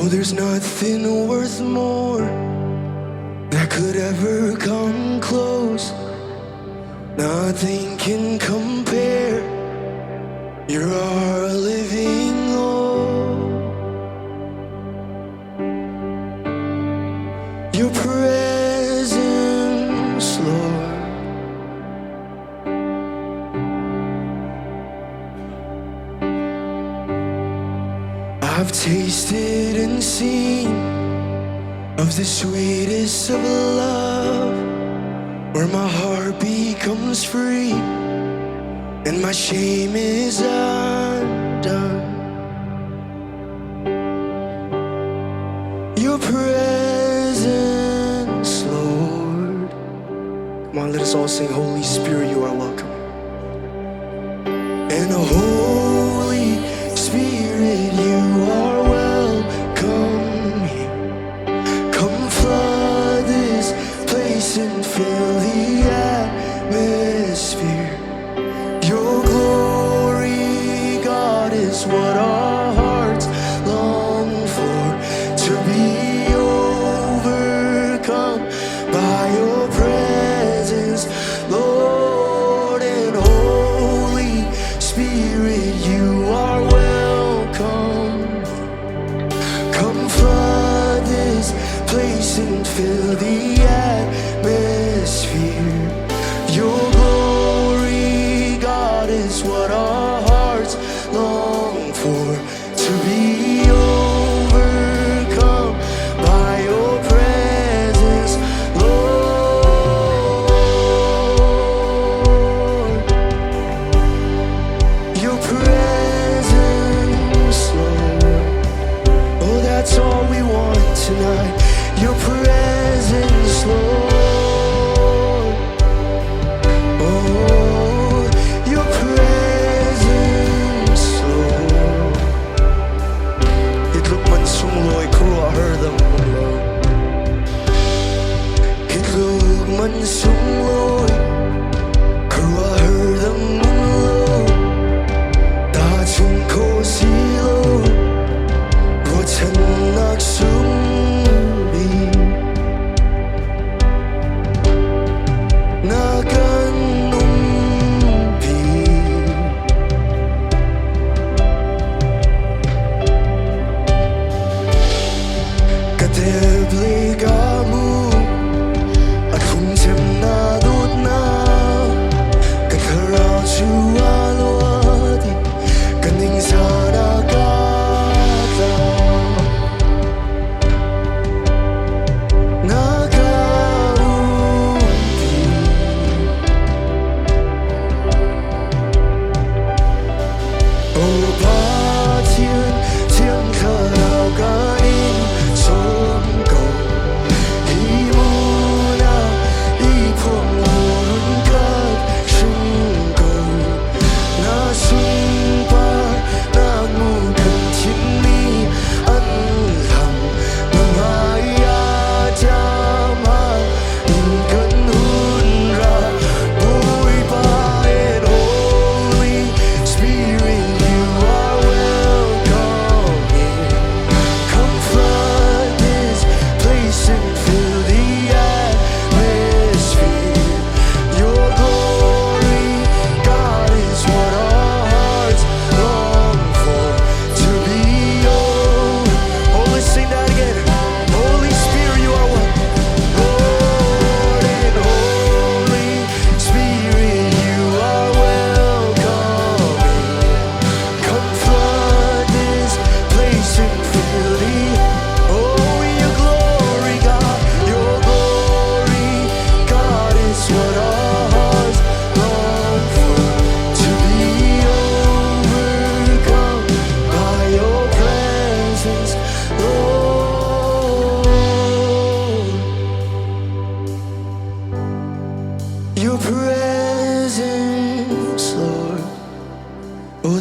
there's nothing worth more that could ever come close. Nothing can compare. You're our living hope. Your presence, Lord. I've tasted and seen of the sweetest of love, where my heart becomes free and my shame is undone. Your presence, Lord. Come on, let us all sing, Holy Spirit, you are welcome. And Holy Spirit, you are welcome here. Come flood this place and fill the atmosphere. Your glory, God, is what our hearts long for, to be overcome by your presence, Lord. And Holy Spirit, you are welcome. Come flood this place and fill the atmosphere. Your glory, God, is what our hearts long for, to be overcome by your presence, Lord. Your presence, Lord. Oh, that's all we want tonight. Your presence, Lord.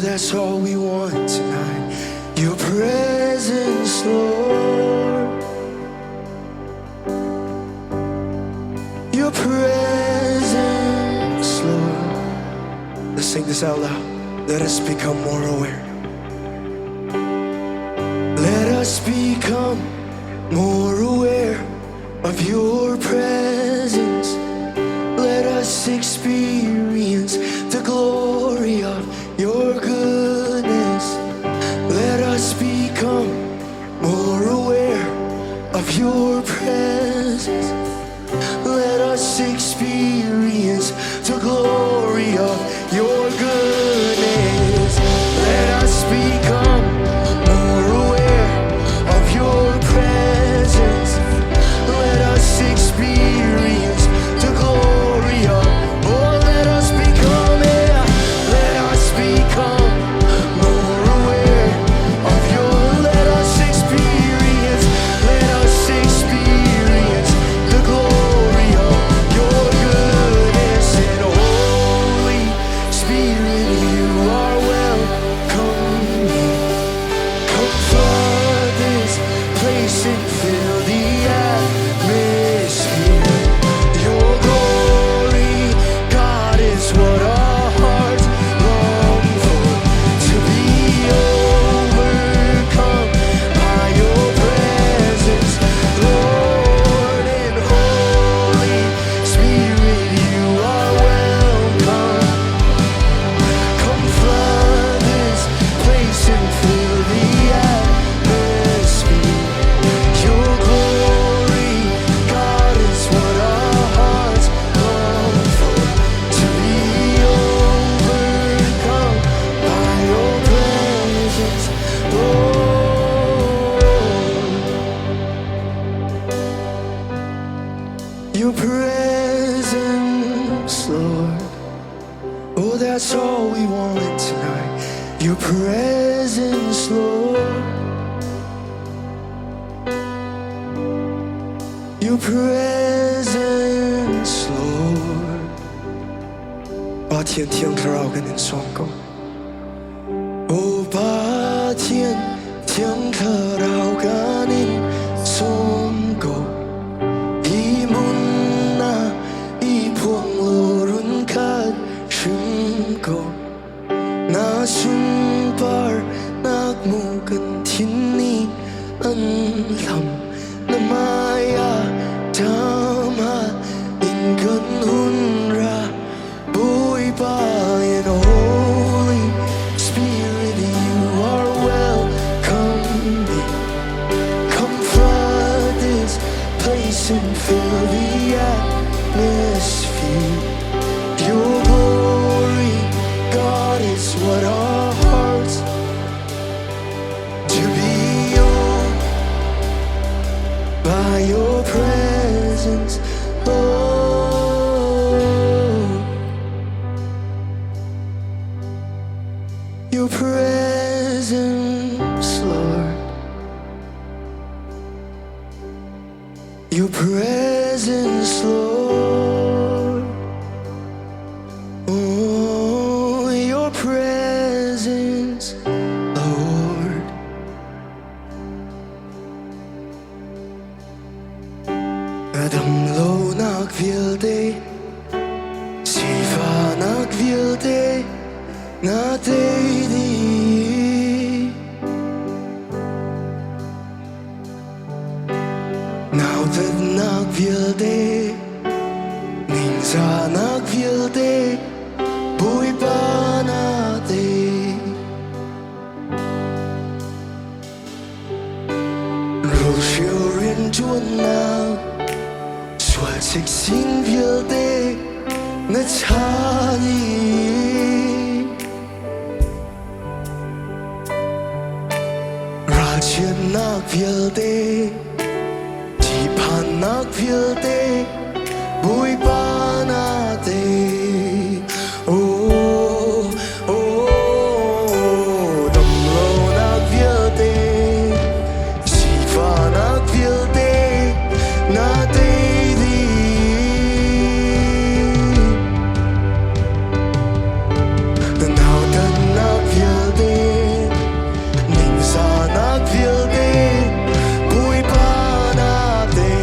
That's all we want tonight. Your presence, Lord. Your presence, Lord. Let's sing this out loud. Let us become more aware. Let us become more aware of your presence. Let us experience the glory of your goodness. Let us become more aware of your presence. Let us experience the glory of your goodness. Let us become more aware of your presence. Let us experience the glory of, oh, let us become, yeah, let us become more aware of your, let us experience the glory of your goodness. And Holy Spirit, you are welcome here. Come flood this place and fill the atmosphere. Your glory, God, is what our hearts long for. To be overcome by your presence, Lord. And Holy Spirit, you are welcome. Come flood this place and fill the atmosphere. Your glory, God, is what our hearts long for. To be overcome by your presence, Lord. Your presence, Lord. Oh, that's all we want tonight. Your presence, Lord. Your presence, Lord. 把天天可绕跟您双够。哦，把天天可绕跟您双够。이문나 이풍로른 가슴고 나 순발 낙무근 틴니 안람 나마야 담아 인근 훈라 보이바. And Holy Spirit, you are welcome here. Come flood this place and fill the atmosphere. Your glory, God, is what our hearts to be on by your presence, Lord. Your presence, Lord. Your presence, Lord. Oh, your presence, Lord. Adamlo nakvilde, siva nakvilde, na deidi. Now that nakvilde, ninsa nakvilde, buiba na de. Roshiorin juana, 𝑰𝒔𝒊𝒂 na chani. Rajan nakvilde, Jipan nakvilde, buiba na de. Oh, oh, damlo nakvilde, siva nakvilde, na deidi. Now that nakvilde, ninsa nakvilde, buiba na de.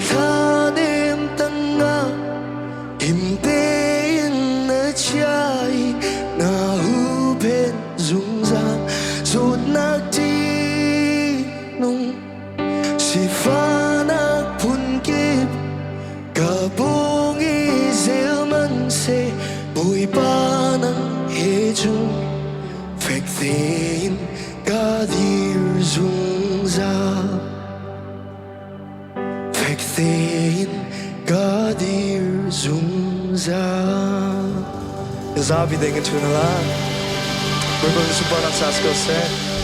tha đêm tăng nga im tên ở trái na hu bên rung ra rốt nát chi nung si pha nát phun kịp cả bông ý dễ mân se bụi ba nắng hệ chung Fek Tein cả điều rung ra Fek Tein cả điều rung ra 𝒖𝒔𝒊𝒂 dingen toen la. We're going to support our Sasko set.